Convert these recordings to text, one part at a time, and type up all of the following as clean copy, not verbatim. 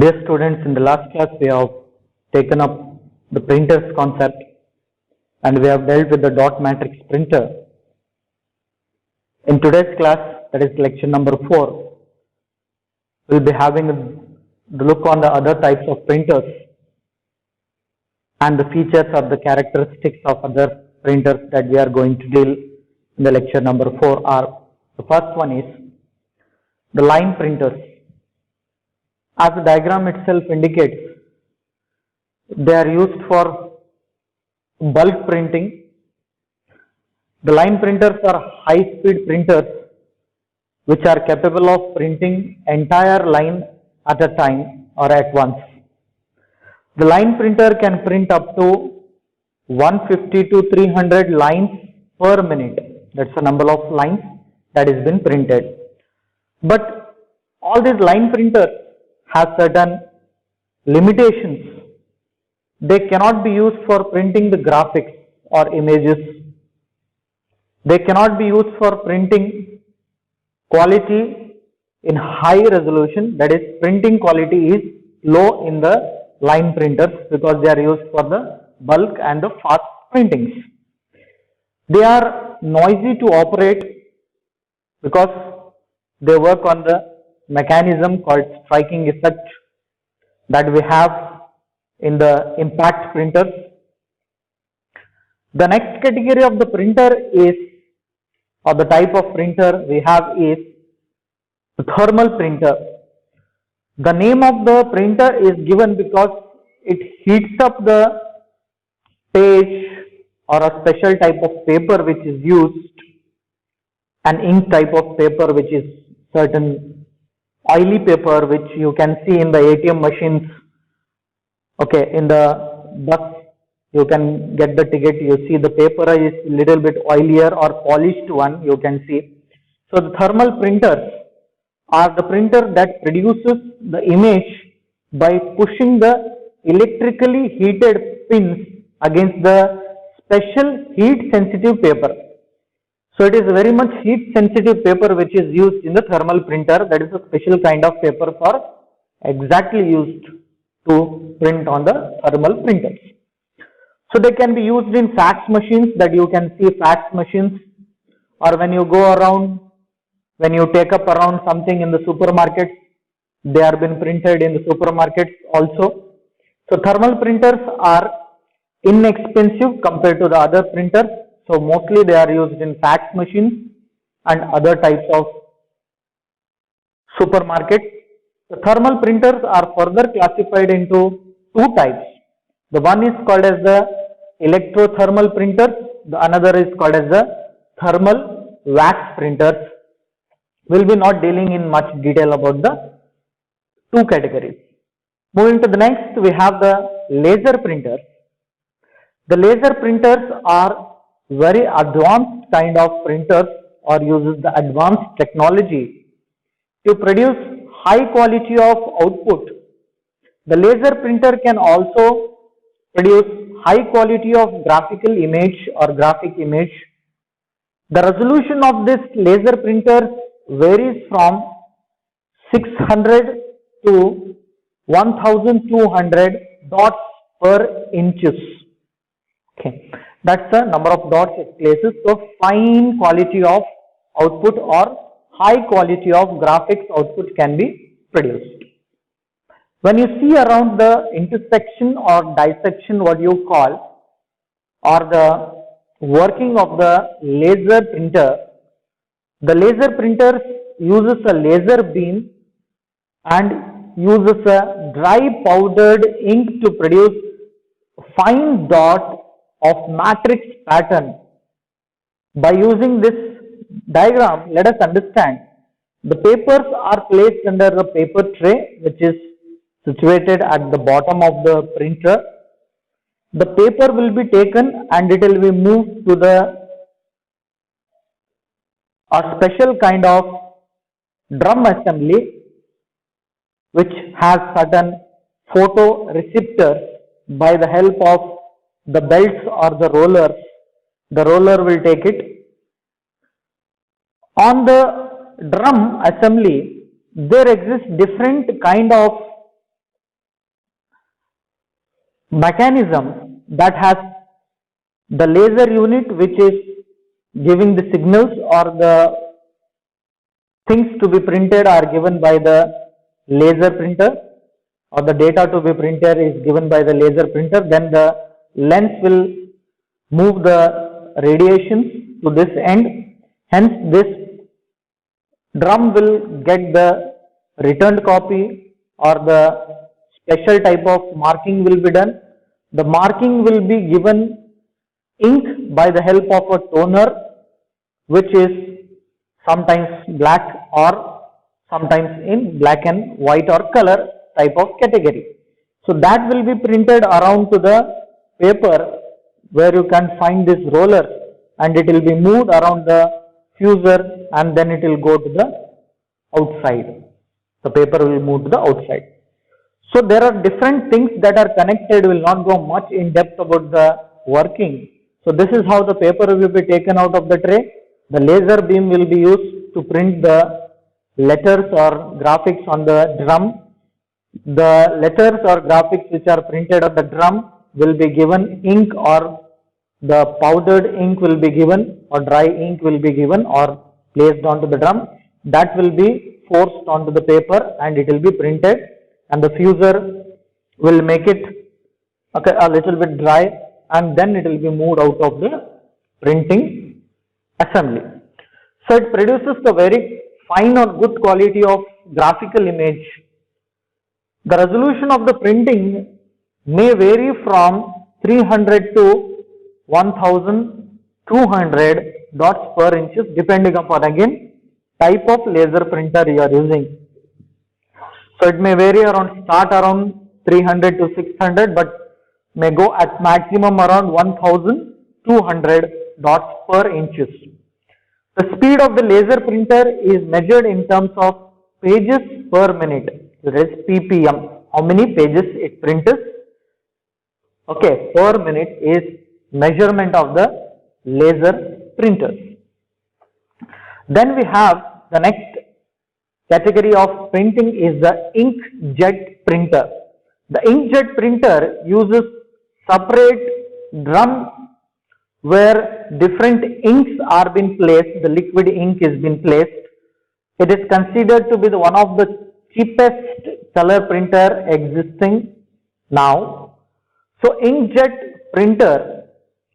Dear students, in the last class we have taken up the printers concept and we have dealt with the dot matrix printer. In today's class, that is lecture number 4, we will be having the look on the other types of printers and the features or the characteristics of other printers that we are going to deal in the lecture number 4 are. The first one is the line printers. As the diagram itself indicates, they are used for bulk printing. The line printers are high-speed printers which are capable of printing entire line at a time or at once. The line printer can print up to 150 to 300 lines per minute. That's the number of lines that is been printed. But all these line printers have certain limitations. They cannot be used for printing the graphics or images. They cannot be used for printing quality in high resolution, that is printing quality is low in the line printers because they are used for the bulk and the fast printings. They are noisy to operate because they work on the mechanism called striking effect that we have in the impact printers. The next category of the printer is, or the type of printer we have is the thermal printer. The name of the printer is given because it heats up the page or a special type of paper which is used, an ink type of paper which is certain oily paper which you can see in the ATM machines. Okay, in the bus you can get the ticket, you see the paper is little bit oilier or polished one you can see. So the thermal printers are the printer that produces the image by pushing the electrically heated pins against the special heat sensitive paper. So it is very much heat sensitive paper which is used in the thermal printer. That is a special kind of paper for exactly used to print on the thermal printers. So they can be used in fax machines, that you can see fax machines, or when you go around, when you take up around something in the supermarkets, they are been printed in the supermarkets also. So thermal printers are inexpensive compared to the other printers. So mostly they are used in fax machines and other types of supermarkets. The thermal printers are further classified into two types. The one is called as the electrothermal printers, the another is called as the thermal wax printers. We will be not dealing in much detail about the two categories. Moving to the next, we have the laser printers. The laser printers are very advanced kind of printers or uses the advanced technology to produce high quality of output. The laser printer can also produce high quality of graphical image or graphic image. The resolution of this laser printer varies from 600 to 1200 dots per inches. Okay, that's the number of dots it places. So fine quality of output or high quality of graphics output can be produced. When you see around the intersection or dissection, what you call, or the working of the laser printer, the laser printer uses a laser beam and uses a dry powdered ink to produce fine dot of matrix pattern. By using this diagram, let us understand the papers are placed under the paper tray which is situated at the bottom of the printer. The paper will be taken and it will be moved to a special kind of drum assembly which has certain photoreceptors. By the help of the belts or the rollers, the roller will take it. On the drum assembly, there exists different kind of mechanism that has the laser unit which is giving the signals, or the things to be printed are given by the laser printer, or the data to be printed is given by the laser printer. Then the lens will move the radiations to this end. Hence this drum will get the returned copy, or the special type of marking will be done. The marking will be given ink by the help of a toner, which is sometimes black or sometimes in black and white or color type of category. So that will be printed around to the paper, where you can find this roller, and it will be moved around the fuser, and then it will go to the outside. The paper will move to the outside. So there are different things that are connected. We will not go much in depth about the working. So this is how the paper will be taken out of the tray. The laser beam will be used to print the letters or graphics on the drum. The letters or graphics which are printed on the drum will be given ink, or the powdered ink will be given, or dry ink will be given or placed onto the drum. That will be forced onto the paper and it will be printed, and the fuser will make it a little bit dry, and then it will be moved out of the printing assembly. So it produces a very fine or good quality of graphical image. The resolution of the printing may vary from 300 to 1200 dots per inches, depending upon again type of laser printer you are using. So it may vary start around 300 to 600, but may go at maximum around 1200 dots per inches. The speed of the laser printer is measured in terms of pages per minute. That is ppm. How many pages it prints? Okay, per minute is measurement of the laser printers. Then we have the next category of printing is the inkjet printer. The inkjet printer uses separate drum where different inks are being placed. The liquid ink is being placed. It is considered to be one of the cheapest color printer existing now. So inkjet printer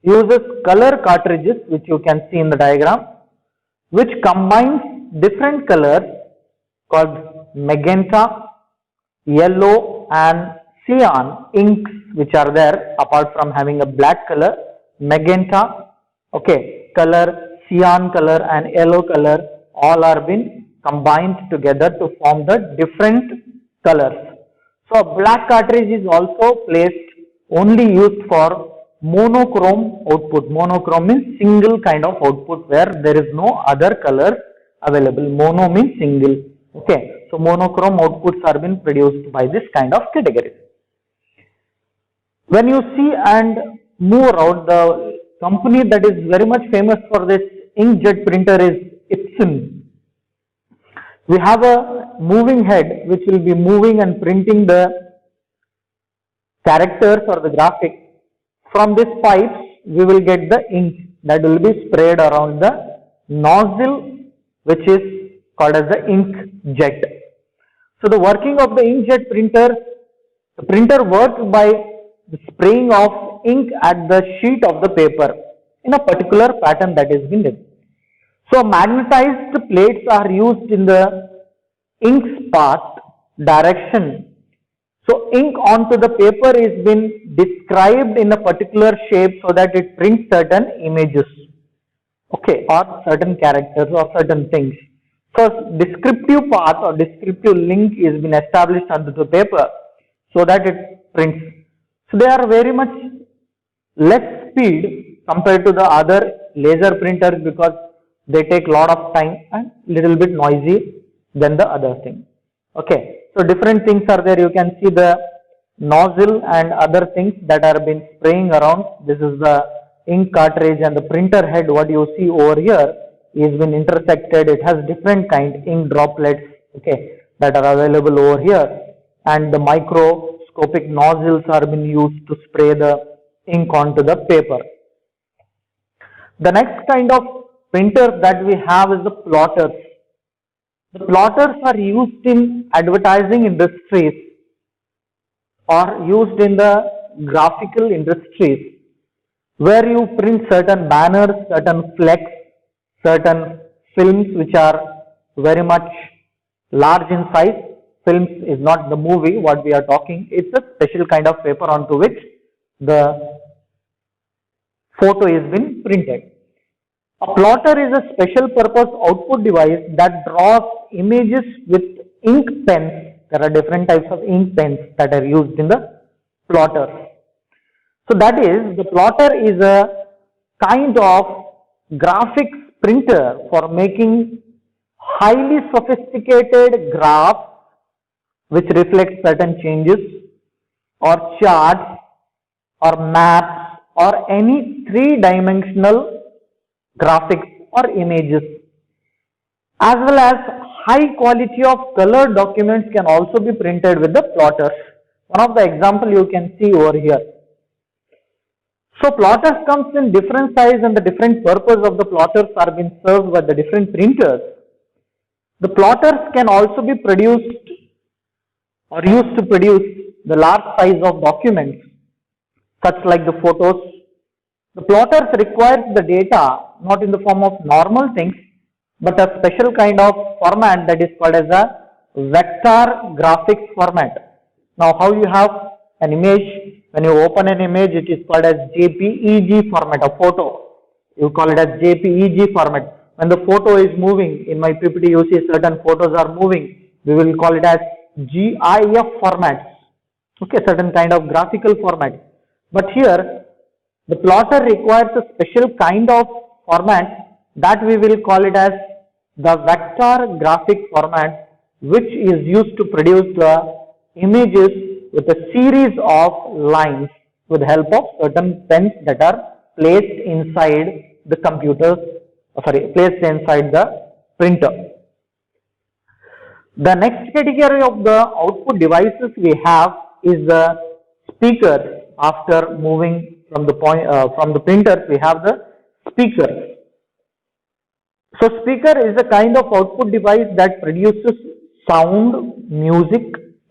uses color cartridges, which you can see in the diagram, which combines different colors called magenta, yellow and cyan inks, which are there apart from having a black color. Magenta color, cyan color and yellow color, all are being combined together to form the different colors. So a black cartridge is also placed, only used for monochrome output. Monochrome means single kind of output where there is no other colors available. Mono means single. So monochrome outputs are being produced by this kind of category. When you see and move around, the company that is very much famous for this inkjet printer is Epson. We have a moving head which will be moving and printing the characters or the graphics. From this pipes we will get the ink that will be sprayed around the nozzle, which is called as the inkjet. So the working of the inkjet printer, the printer works by the spraying of ink at the sheet of the paper in a particular pattern that is been done. So magnetized plates are used in the ink's path direction. So ink onto the paper is been described in a particular shape so that it prints certain images, or certain characters or certain things. So descriptive path or descriptive link is been established onto the paper so that it prints. So they are very much less speed compared to the other laser printers because they take lot of time and little bit noisy than the other thing. So different things are there. You can see the nozzle and other things that are been spraying around. This is the ink cartridge, and the printer head, what you see over here is been intersected. It has different kind ink droplets that are available over here, and the microscope microscopic nozzles are being used to spray the ink onto the paper. The next kind of printers that we have is the plotters. The plotters are used in advertising industries or used in the graphical industries where you print certain banners, certain flex, certain films which are very much large in size. Films is not the movie what we are talking, it's a special kind of paper onto which the photo is been printed. A plotter is a special purpose output device that draws images with ink pens. There are different types of ink pens that are used in the plotter. So that is, the plotter is a kind of graphics printer for making highly sophisticated graphs which reflect certain changes or charts or maps or any three-dimensional graphics or images, as well as high quality of color documents can also be printed with the plotters. One of the example you can see over here. So plotters comes in different size and the different purpose of the plotters are being served by the different printers. The plotters can also be produced or used to produce the large size of documents such like the photos. The plotters requires the data not in the form of normal things but a special kind of format that is called as a vector graphics format. Now how you have an image, when you open an image it is called as JPEG format, a photo. You call it as JPEG format. When the photo is moving, in my PPT you see certain photos are moving, we will call it as GIF formats. Okay, certain kind of graphical format. But here the plotter requires a special kind of format that we will call it as the vector graphic format, which is used to produce the images with a series of lines with the help of certain pens that are placed inside the computer, placed inside the printer. The next category of the output devices we have is the speakers. After moving from the printers, we have the speakers. So speaker is a kind of output device that produces sound, music,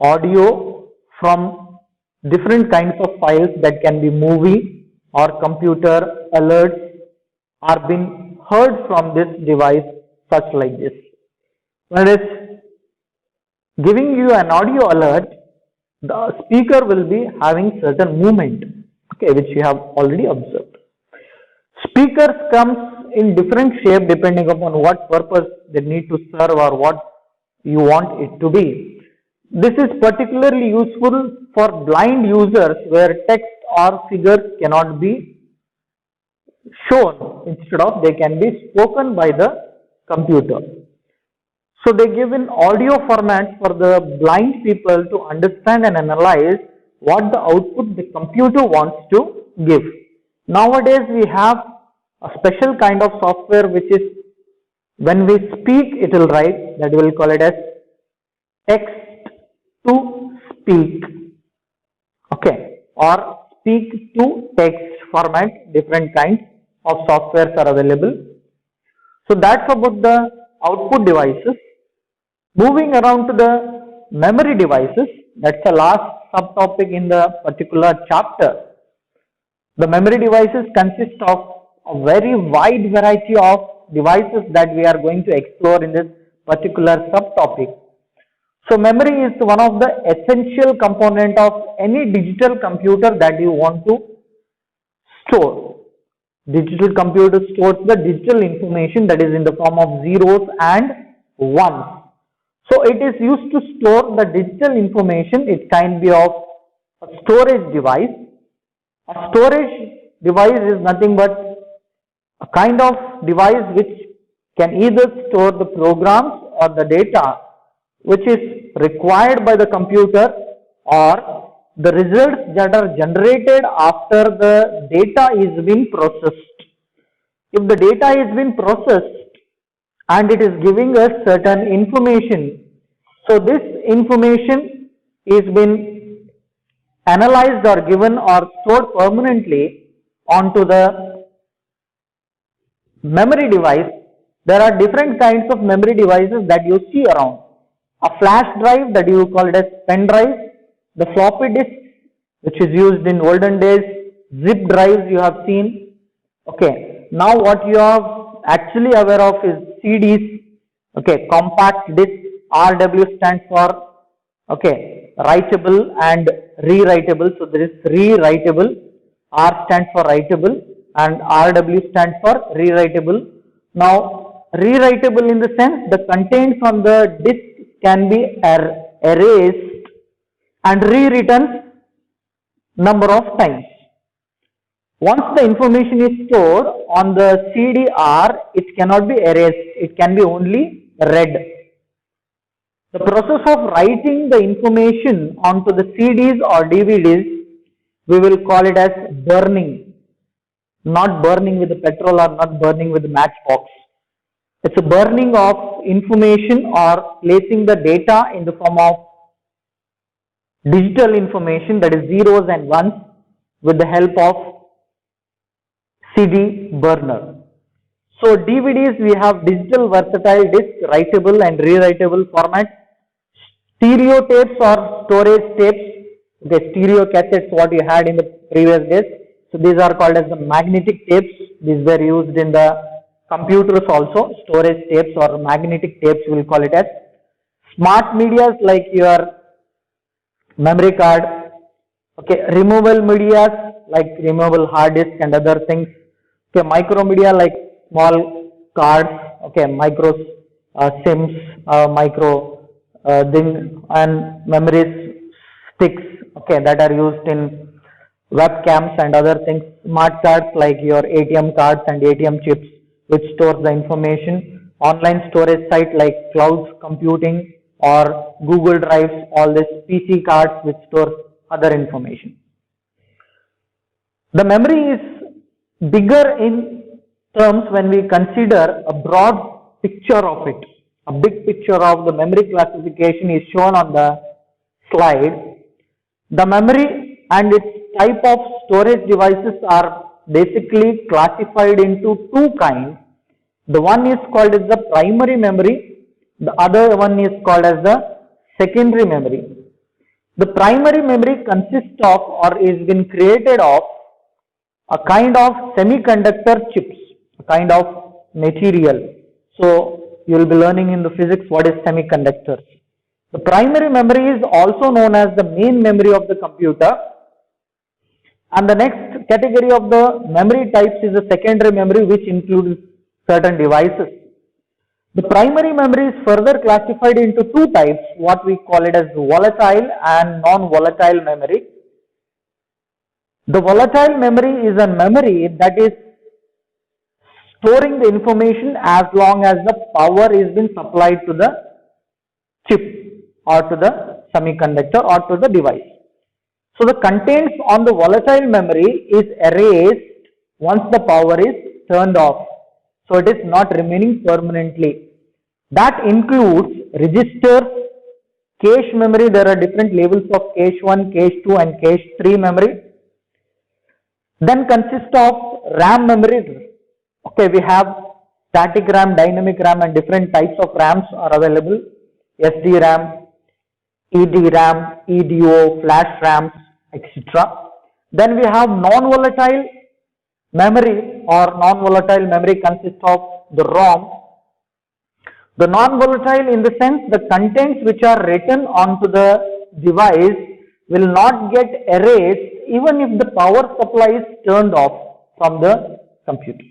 audio from different kinds of files that can be movie or computer alerts are being heard from this device such like this. When it is giving you an audio alert, the speaker will be having certain movement, okay, which you have already observed. Speakers comes in different shape depending upon what purpose they need to serve or what you want it to be. This is particularly useful for blind users where text or figures cannot be shown, instead of they can be spoken by the computer. So they give in audio format for the blind people to understand and analyze what the output the computer wants to give. Nowadays we have a special kind of software which is, when we speak it will write, that we will call it as text to speak, okay, or speak to text format. Different kinds of softwares are available. So that's about the output devices. Moving around to the memory devices, that's the last subtopic in the particular chapter. The memory devices consist of a very wide variety of devices that we are going to explore in this particular subtopic. So memory is one of the essential component of any digital computer that you want to store. Digital computer stores the digital information that is in the form of zeros and ones. So it is used to store the digital information. It can be of a storage device. A storage device is nothing but a kind of device which can either store the programs or the data which is required by the computer or the results that are generated after the data is being processed. If the data is being processed and it is giving us certain information, so this information is been analyzed or given or stored permanently onto the memory device, there are different kinds of memory devices that you see around. A flash drive, that you call it as pen drive, the floppy disk, which is used in olden days, zip drives you have seen. Okay, now what you are actually aware of is CDs. Okay, compact disc. RW stands for, okay, writable and rewritable. So there is rewritable. R stands for writable and RW stands for rewritable. Now, rewritable in the sense the contents on the disk can be erased and rewritten number of times. Once the information is stored on the CDR, it cannot be erased, it can be only read. The process of writing the information onto the CDs or DVDs, we will call it as burning. Not burning with the petrol or not burning with the matchbox. It's a burning of information or placing the data in the form of digital information, that is zeros and ones, with the help of CD burner. So DVDs, we have digital versatile disc, writable and rewritable format. Stereo tapes or storage tapes, okay, stereo cassettes what you had in the previous days. So these are called as the magnetic tapes. These were used in the computers also. Storage tapes or magnetic tapes we will call it as. Smart medias like your memory card. Okay, removable medias like removable hard disk and other things. Okay, micro media like small cards. Okay, micro SIMs, micro and memory sticks. Okay, that are used in webcams and other things. Smart cards like your ATM cards and ATM chips, which stores the information. Online storage site like cloud computing or Google Drives, all this PC cards which store other information. The memory is bigger in terms when we consider a broad picture of it. A big picture of the memory classification is shown on the slide. The memory and its type of storage devices are basically classified into two kinds. The one is called as the primary memory, the other one is called as the secondary memory. The primary memory consists of or is been created of a kind of semiconductor chips, a kind of material. So you will be learning in the physics what is semiconductors. The primary memory is also known as the main memory of the computer, and the next category of the memory types is the secondary memory, which includes certain devices. The primary memory is further classified into two types, what we call it as volatile and non-volatile memory. The volatile memory is a memory that is storing the information as long as the power is being supplied to the chip or to the semiconductor or to the device. So the contents on the volatile memory is erased once the power is turned off. So it is not remaining permanently. That includes registers, cache memory. There are different levels of cache 1, cache 2 and cache 3 memory. Then consists of RAM memory. Okay, we have static RAM, dynamic RAM and different types of RAMs are available. SD RAM, ED RAM, EDO, flash RAMs, etc. Then we have non-volatile memory or non-volatile memory consists of the ROM. The non-volatile in the sense the contents which are written onto the device will not get erased even if the power supply is turned off from the computer.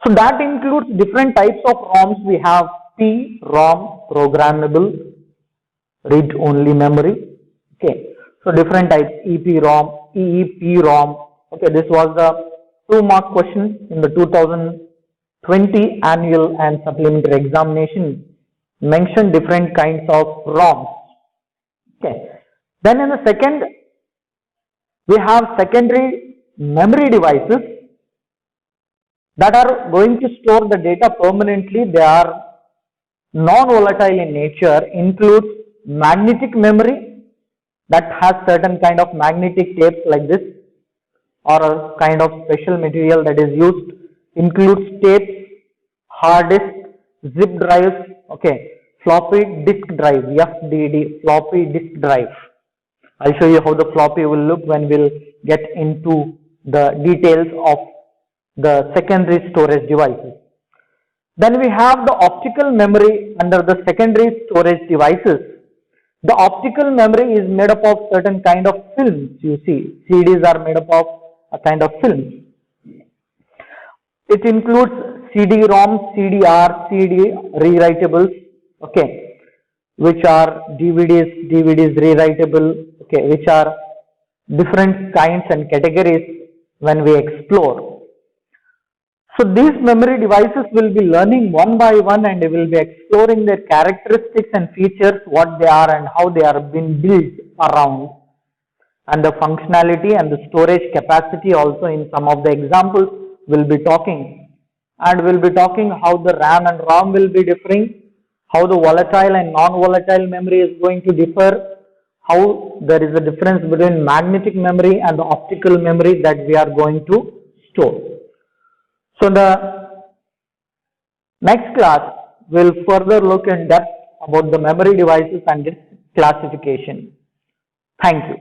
So that includes different types of ROMs. We have P-ROM, programmable, read-only memory. Okay, so different types, EPROM, EEPROM. Okay, this was the 2-mark question in the 2020 annual and supplementary examination. Mentioned different kinds of ROMs. Okay, then in the second, we have secondary memory devices that are going to store the data permanently. They are non-volatile in nature, includes magnetic memory, that has certain kind of magnetic tapes like this, or a kind of special material that is used, includes tapes, hard disk, zip drives, okay, floppy disk drive, FDD, floppy disk drive. I'll show you how the floppy will look when we'll get into the details of the secondary storage devices. Then we have the optical memory under the secondary storage devices. The optical memory is made up of certain kind of films. You see, CDs are made up of a kind of film. It includes CD-ROM, CDR, CD rewritables, okay, which are DVDs rewritable, okay, which are different kinds and categories when we explore. So these memory devices will be learning one by one, and they will be exploring their characteristics and features, what they are and how they are being built around, and the functionality and the storage capacity also in some of the examples will be talking. And we'll be talking how the RAM and ROM will be differing, how the volatile and non-volatile memory is going to differ, how there is a difference between magnetic memory and the optical memory that we are going to store. So the next class will further look in depth about the memory devices and its classification. Thank you.